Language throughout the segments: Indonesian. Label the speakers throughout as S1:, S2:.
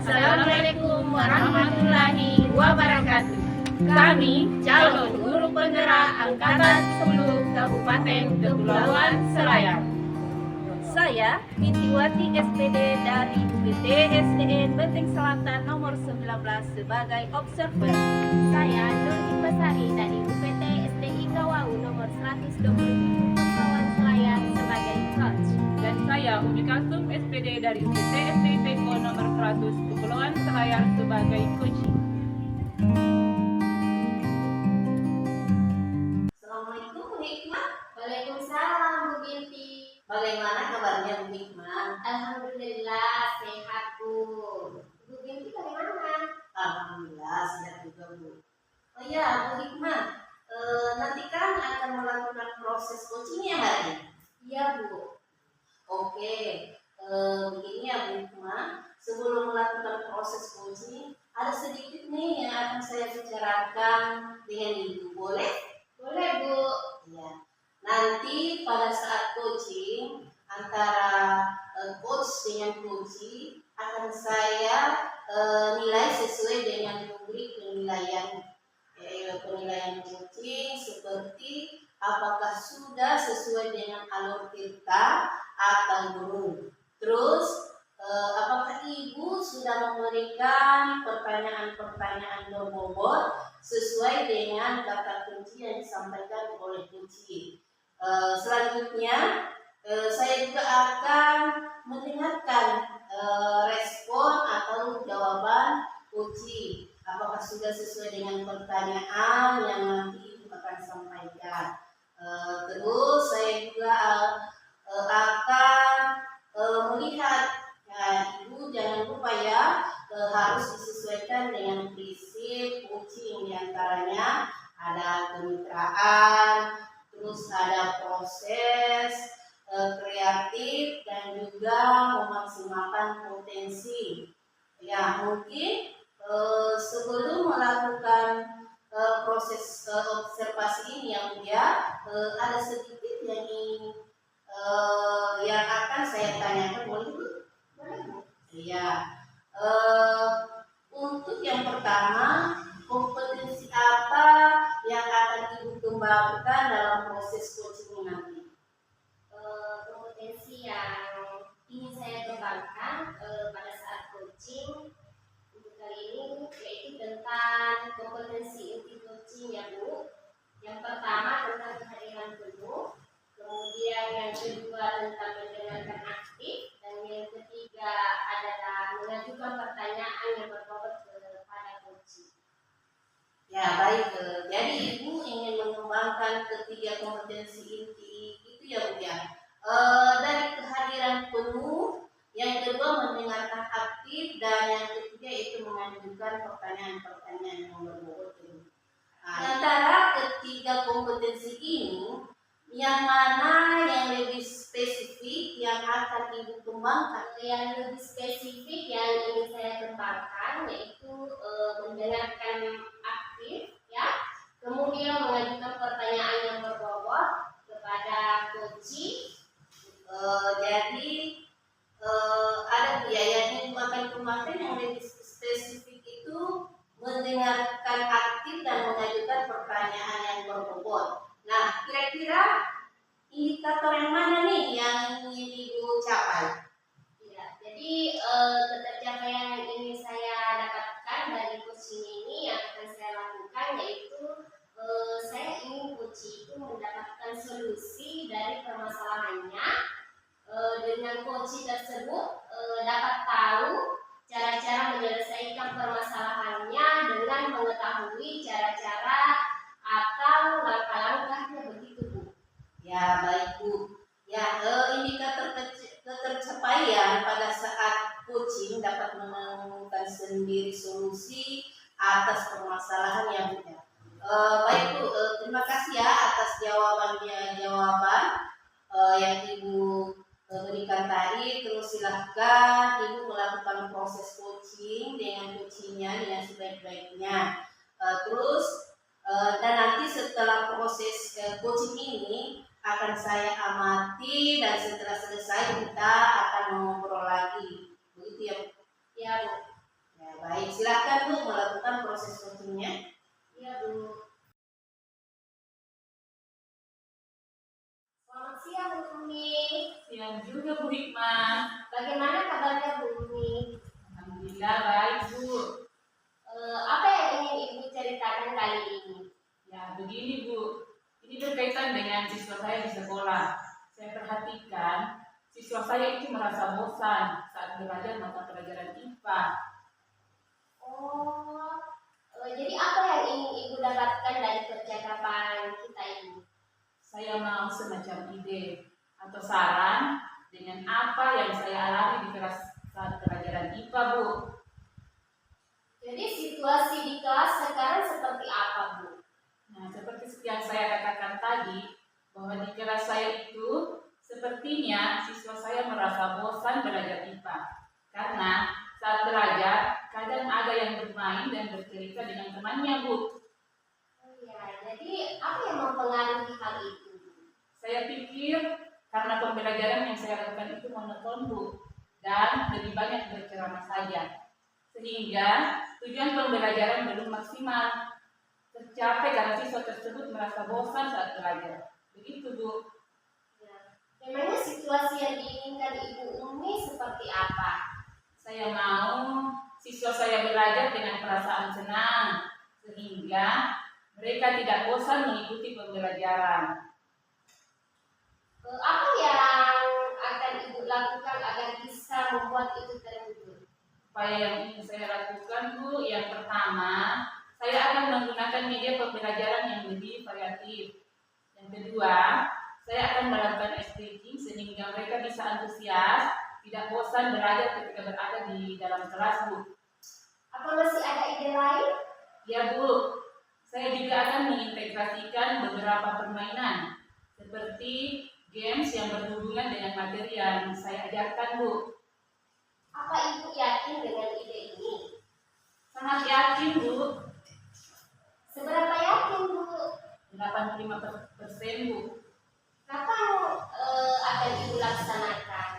S1: Assalamualaikum warahmatullahi wabarakatuh. Kami calon guru penggerak Angkatan 10 Kabupaten Kepulauan Selayar.
S2: Saya Bintiwati SPD dari UPT SDN Benteng Selatan nomor 19 sebagai observer.
S3: Saya Nur Hipasari dari UPT SDI Kawau nomor 127 Kepulauan Selayar sebagai coach.
S1: Dan saya Umi Kalsum SPD dari UPT SDI Teko nomor 100 Kepulauan Selayar sebagai coach.
S4: Assalamualaikum Bu Hikmah.
S3: Waalaikumsalam Bu Binti.
S4: Bagaimana kabarnya Bu Hikmah?
S3: Alhamdulillah sehat Bu. Bu Binti bagaimana?
S4: Alhamdulillah sehat juga Bu. Oh ya Bu Hikmah, nanti kan akan melakukan proses coaching ya hari ini?
S3: Iya Bu.
S4: Oke, begini ya Bu Hikmah, sebelum melakukan proses coaching ada sedikit nih yang akan saya bicarakan dengan Ibu, boleh?
S3: Boleh Bu.
S4: Ya. Nanti pada saat coaching antara coach dengan coachee akan saya nilai sesuai dengan rubrik penilaian coaching seperti apakah sudah sesuai dengan alur tirta atau belum. Terus apakah Ibu sudah memberikan pertanyaan-pertanyaan berbobot sesuai dengan kata kunci yang disampaikan oleh coachee. Selanjutnya saya juga akan mendengarkan respon atau jawaban coachee. Apakah sudah sesuai dengan pertanyaan yang nanti Ibu akan sampaikan. Terus saya juga akan melihat, Ibu jangan lupa ya, harus disesuaikan dengan prinsip coaching, diantaranya ada kemitraan, terus ada proses kreatif dan juga memaksimalkan potensi. Ya mungkin sebelum melakukan proses observasi ini ada sedikit yang akan saya tanyakan, boleh Bu? Iya. Untuk yang pertama, kompetensi apa yang akan Ibu kembangkan dalam proses coaching nanti?
S3: Kompetensi yang ingin saya kembangkan pada saat coaching untuk kali ini yaitu tentang kompetensi inti coaching ya Bu. Yang pertama tentang kehadiran penuh, kemudian yang kedua tentang mendengarkan aktif, dan yang ketiga adalah mengajukan pertanyaan yang berbobot kepada coaching.
S4: Ya baik, jadi Ibu ingin mengembangkan ketiga kompetensi inti itu ya Bu ya. Dari kehadiran penuh, yang kedua mendengarkan aktif, dan yang ketiga itu mengajukan pertanyaan-pertanyaan yang berbobot. Antara ketiga kompetensi ini, yang mana yang lebih spesifik yang akan Ibu kembangkan?
S3: Yang lebih spesifik yang ingin saya kembangkan yaitu mendengarkan aktif, ya, kemudian mengajukan pertanyaan yang berbobot kepada coaching.
S4: Jadi ada biaya yang Ibu akan kembangkan yang lebih spesifik itu mendengarkan aktif dan mengajukan pertanyaan yang berbobot. Nah, kira-kira indikator yang mana nih yang ingin Ibu capai?
S3: Ya, jadi ketercapaian yang ingin saya dapatkan dari coaching ini yang akan saya lakukan yaitu saya ingin coaching itu mendapatkan solusi dari permasalahannya. Dengan coaching tersebut dapat tahu cara-cara menyelesaikan permasalahannya dengan mengetahui cara-cara atau langkah-langkahnya, begitu Bu.
S4: Ya baik Bu. Ya indikator ketercapaian pada saat coaching dapat menemukan sendiri solusi atas permasalahan yang Bu. Baik Bu, terima kasih ya atas jawaban yang Ibu berikan tadi. Terus silahkan Ibu melakukan proses coaching dengan coachingnya dengan sebaik-baiknya. Dan nanti setelah proses coaching ini akan saya amati, dan setelah selesai kita akan mengobrol lagi. Begitu ya Bu?
S3: Ya Bu.
S4: baik, silakan Bu melakukan proses coachingnya.
S3: Iya Bu. Selamat siang Bu Umi.
S1: Siang juga Bu Hikmah.
S3: Bagaimana kabarnya Bu Umi?
S1: Alhamdulillah baik Bu.
S3: Apa yang ingin Ibu ceritakan kali ini?
S1: Ya begini Bu, ini berkaitan dengan siswa saya di sekolah. Saya perhatikan siswa saya itu merasa bosan saat belajar mata pelajaran IPA.
S3: Oh, jadi apa yang ingin Ibu dapatkan dari percakapan kita ini?
S1: Saya mau semacam ide atau saran dengan apa yang saya alami di kelas saat pelajaran IPA Bu.
S3: Jadi situasi di kelas sekarang seperti apa Bu?
S1: Nah, seperti yang saya katakan tadi, bahwa di kelas saya itu sepertinya siswa saya merasa bosan belajar IPA. Karena saat belajar, kadang ada yang bermain dan bercerita dengan temannya, Bu.
S3: Oh ya, jadi apa yang mempengaruhi hal itu?
S1: Saya pikir karena pembelajaran yang saya lakukan itu monoton, Bu, dan lebih banyak berceramah saja. Sehingga tujuan pembelajaran belum maksimal tercapai karena siswa tersebut merasa bosan saat belajar. Begitu Bu.
S3: Ya. Memangnya situasi yang diinginkan Ibu Umi seperti apa?
S1: Saya mau siswa saya belajar dengan perasaan senang sehingga mereka tidak bosan mengikuti pembelajaran.
S3: Apa yang akan Ibu lakukan agar bisa membuat itu terwujud?
S1: Upaya yang ingin saya lakukan Bu, yang pertama, saya akan menggunakan media pembelajaran yang lebih variatif. Yang kedua, saya akan melakukan staging sehingga mereka bisa antusias, tidak bosan belajar ketika berada di dalam kelas Bu.
S3: Apa masih ada ide lain?
S1: Ya Bu, saya juga akan mengintegrasikan beberapa permainan seperti games yang berhubungan dengan materi yang saya ajarkan Bu.
S3: Apa Ibu yakin dengan ide ini?
S1: Sangat yakin Bu,
S3: Seberapa yakin Bu?
S1: 85% Bu.
S3: Kapan akan Ibu laksanakan?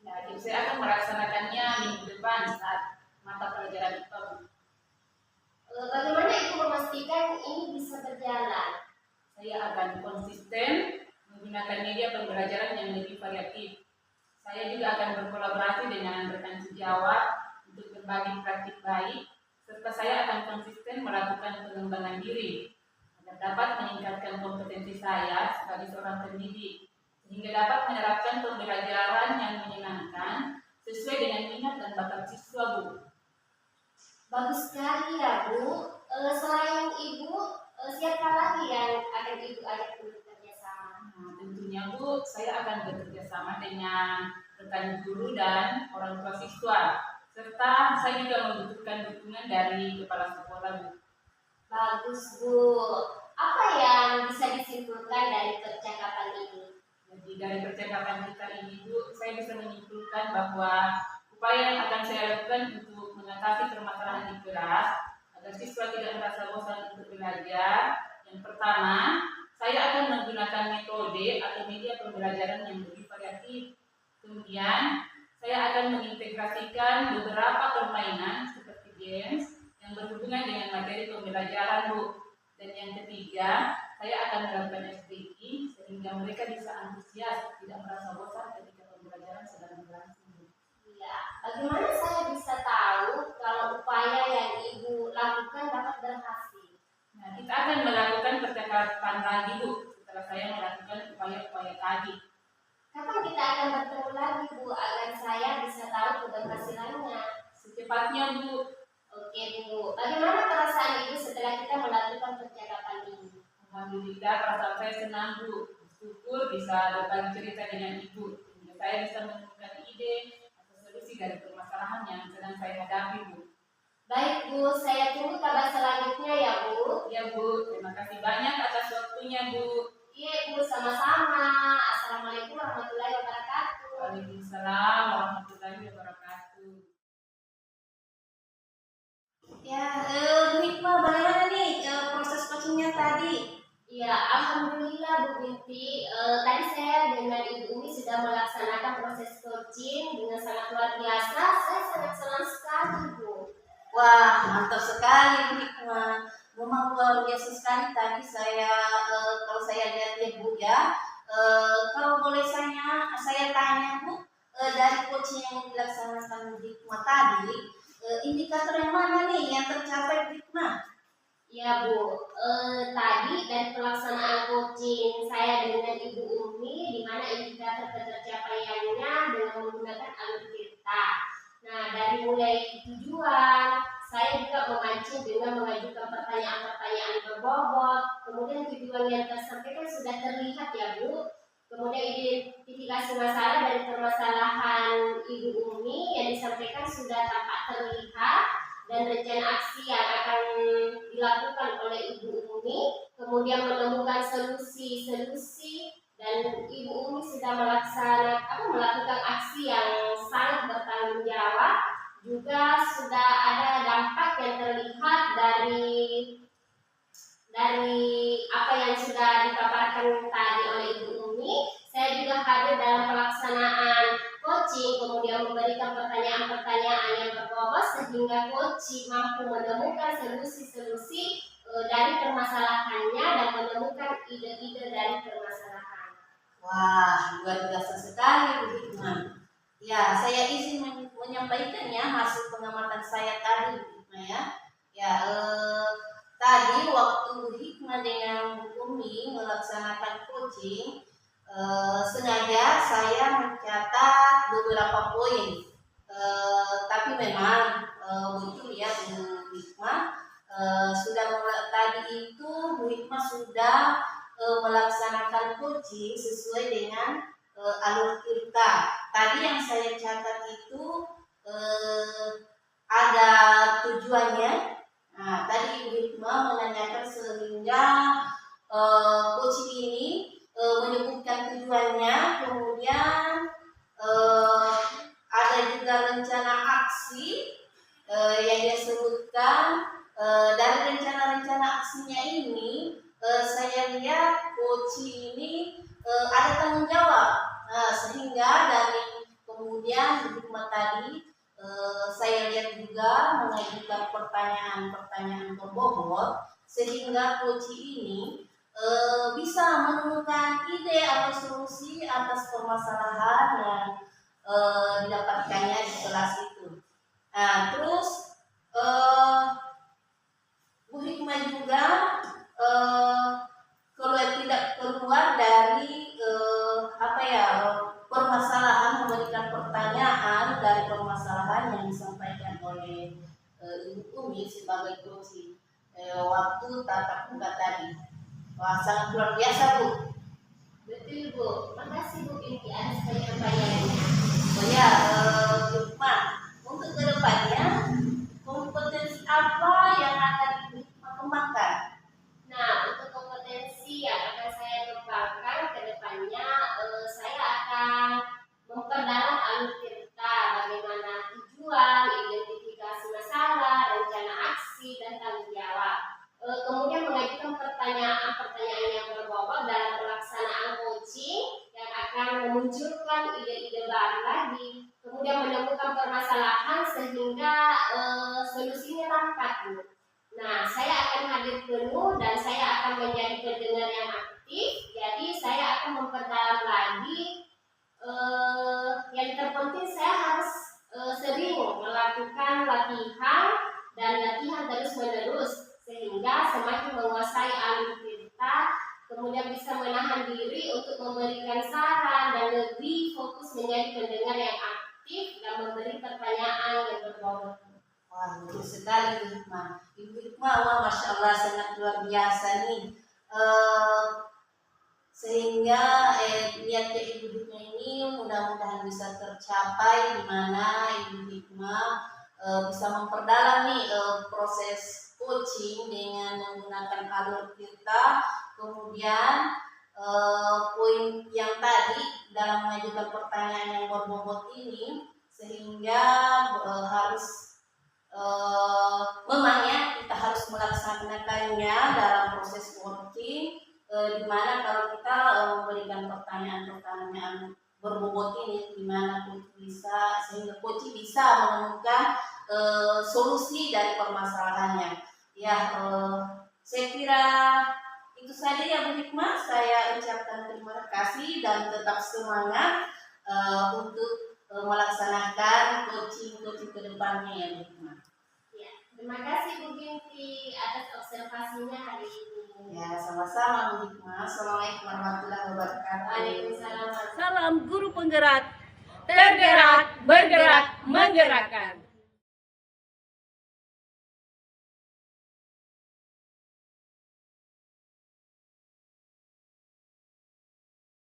S1: Nah, jadi saya akan melaksanakannya minggu depan saat mata pelajaran IPA Bu.
S3: Bagaimana Ibu memastikan ini bisa berjalan?
S1: Saya akan konsisten menggunakan media pembelajaran yang lebih variatif. Saya juga akan berkolaborasi dengan rekan sejawat untuk berbagi praktik baik, serta saya akan konsisten melakukan pengembangan diri agar dapat meningkatkan kompetensi saya sebagai seorang pendidik, sehingga dapat menerapkan pembelajaran yang menyenangkan sesuai dengan minat dan bakat siswa Bu.
S3: Bagus sekali ya Bu. Selain Ibu, siapa lagi yang akan Ibu ajak bekerja sama?
S1: Nah, tentunya Bu, saya akan bekerja sama dengan rekan guru dan orang tua siswa, serta saya juga membutuhkan dukungan dari kepala sekolah Bu.
S3: Bagus Bu. Apa yang bisa disimpulkan dari percakapan ini?
S1: Jadi dari percakapan kita ini Bu, saya bisa menyimpulkan bahwa upaya yang akan saya lakukan untuk mengatasi permasalahan di kelas agar siswa tidak merasa bosan untuk belajar. Yang pertama, saya akan menggunakan metode atau media pembelajaran yang lebih variatif. Kemudian, saya akan mengintegrasikan beberapa permainan seperti games yang berhubungan dengan materi pembelajaran Bu. Dan yang ketiga, saya akan melakukan SDG sehingga mereka bisa antusias, tidak merasa bosan ketika pembelajaran sedang berlangsung.
S3: Ya, bagaimana saya bisa tahu kalau upaya yang Ibu lakukan dapat berhasil?
S1: Nah, kita akan melakukan percakapan lagi Bu setelah saya melakukan upaya-upaya tadi.
S3: Kapan kita akan bertemu lagi Bu agar saya bisa tahu keberhasilannya?
S1: Secepatnya Bu.
S3: Oke Bu, bagaimana perasaan Ibu setelah kita melakukan percakapan ini?
S1: Alhamdulillah perasaan saya senang Bu. Bersyukur bisa berbagi cerita dengan Ibu sehingga saya bisa menemukan ide atau solusi dari permasalahan yang sedang saya hadapi Bu.
S3: Baik Bu, saya tunggu kabar selanjutnya ya Bu.
S1: Ya Bu, terima kasih banyak atas waktunya Bu.
S3: Iya Bu, sama-sama. Assalamualaikum warahmatullahi wabarakatuh.
S1: Waalaikumsalam warahmatullahi wabarakatuh.
S4: Ya, Bu Hikmah, bagaimana nih proses coachingnya tadi?
S3: Ya, alhamdulillah Bu Binti. Tadi saya dengan Ibu Umi sudah melaksanakan proses coaching dengan sangat luar biasa. Saya sangat senang sekali Bu.
S4: Wah, mantap sekali Bu Hikmah. Memang luar biasa sekali tadi saya kalau saya lihat ya Bu ya. Kalau boleh saya tanya Bu, dari coaching yang dilaksanakan Bu Hikmah tadi, indikator yang mana nih yang tercapai Bu Hikmah?
S3: Ya Bu, tadi dari pelaksanaan coaching saya dengan Ibu Umi, di mana indikator ketercapaiannya dengan menggunakan alur cerita. Nah, dari mulai tujuan, saya juga memancing dengan mengajukan pertanyaan-pertanyaan berbobot. Kemudian tujuan yang tersampaikan sudah terlihat ya Bu. Kemudian identifikasi masalah dari permasalahan Ibu Umi yang disampaikan sudah tampak terlihat, dan rencana aksi yang akan dilakukan oleh Ibu Umi, kemudian menemukan solusi-solusi, dan Ibu Umi sudah melakukan aksi yang sangat bertanggung jawab. Juga sudah ada dampak yang terlihat dari apa yang sudah dipaparkan tadi oleh Ibu Umi. Saya juga hadir dalam pelaksanaan coaching, kemudian memberikan pertanyaan-pertanyaan yang berbobot sehingga coaching mampu menemukan solusi-solusi dari permasalahannya dan menemukan ide-ide dari permasalahan.
S4: Wah, luar biasa sekali Bu Hikmah. Ya, saya izin menyampaikan ya hasil pengamatan saya tadi Bu Hikmah ya. Ya, tadi waktu Bu Hikmah dengan Bu Umi melaksanakan coaching, sengaja saya mencatat beberapa poin. Tapi memang betul ya Bu Hikmah, tadi itu Bu Hikmah sudah melaksanakan coaching sesuai dengan alur cerita. Tadi yang saya catat itu ada tujuannya. Nah, tadi Ibu Hikmah menanyakan sehingga coaching ini menyebutkan tujuannya, kemudian ada juga rencana aksi yang dia sebutkan. Dari rencana-rencana aksinya ini, saya lihat coaching ini ada tanggung jawab, sehingga dari kemudian di Hikmah tadi saya lihat juga mengajukan pertanyaan-pertanyaan berbobot sehingga coaching ini bisa menemukan ide atau solusi atas permasalahan yang didapatkannya di kelas itu. Nah, terus Bu Hikmah juga kalau tidak keluar dari permasalahan, memberikan pertanyaan dari permasalahan yang disampaikan oleh Ibu Umi sebagai coaching waktu tatap muka tadi. Wah, sangat luar biasa Bu.
S3: Betul Bu, makasih Bu Binti atas penyampaiannya.
S4: Oh ya, Bu Hikmah, untuk kedepannya kompetensi apa yang akan dikembangkan?
S3: Nah, untuk kompetensi yang akan saya kembangkan ke depannya, saya akan memperdalam alur cerita, bagaimana tujuan, identifikasi masalah, rencana aksi, dan tanggung jawab. Kemudian mengajukan pertanyaan-pertanyaan yang berbobot dalam pelaksanaan coaching yang akan memunculkan ide-ide baru lagi. Kemudian menemukan permasalahan sehingga solusinya tampak. Nah, saya akan hadir penuh dan saya akan menjadi pendengar yang aktif. Jadi saya akan memperdalam lagi. Yang terpenting saya harus sering melakukan latihan dan latihan terus-menerus sehingga semakin menguasai alur cerita, kemudian bisa menahan diri untuk memberikan saran dan lebih fokus menjadi pendengar yang aktif dan memberi pertanyaan yang berbobot.
S4: Wah, betul sekali Bu Hikmah. Ibu Hikmah, wah, Masya Allah, sangat luar biasa nih. Sehingga niatnya Ibu Hikmah ini mudah-mudahan bisa tercapai, di mana Ibu Hikmah bisa memperdalam nih proses coaching dengan menggunakan alur cerita. Kemudian poin yang tadi dalam mengajukan pertanyaan yang berbobot ini, sehingga harus memang ya kita harus melaksanakannya dalam proses coaching, di mana kalau kita memberikan pertanyaan-pertanyaan berbobot ini, di mana coaching bisa menemukan solusi dari permasalahannya. Ya, saya kira itu saja ya Bu Hikmah. Saya ucapkan terima kasih dan tetap semangat untuk melaksanakan coaching ke depannya ya Bu Hikmah.
S3: Ya, terima kasih Bu Binti atas observasinya hari ini.
S4: Ya, sama-sama Bu Hikmah. Assalamualaikum warahmatullahi wabarakatuh.
S3: Waalaikumsalam.
S2: Salam guru penggerak, tergerak, bergerak, menggerakkan.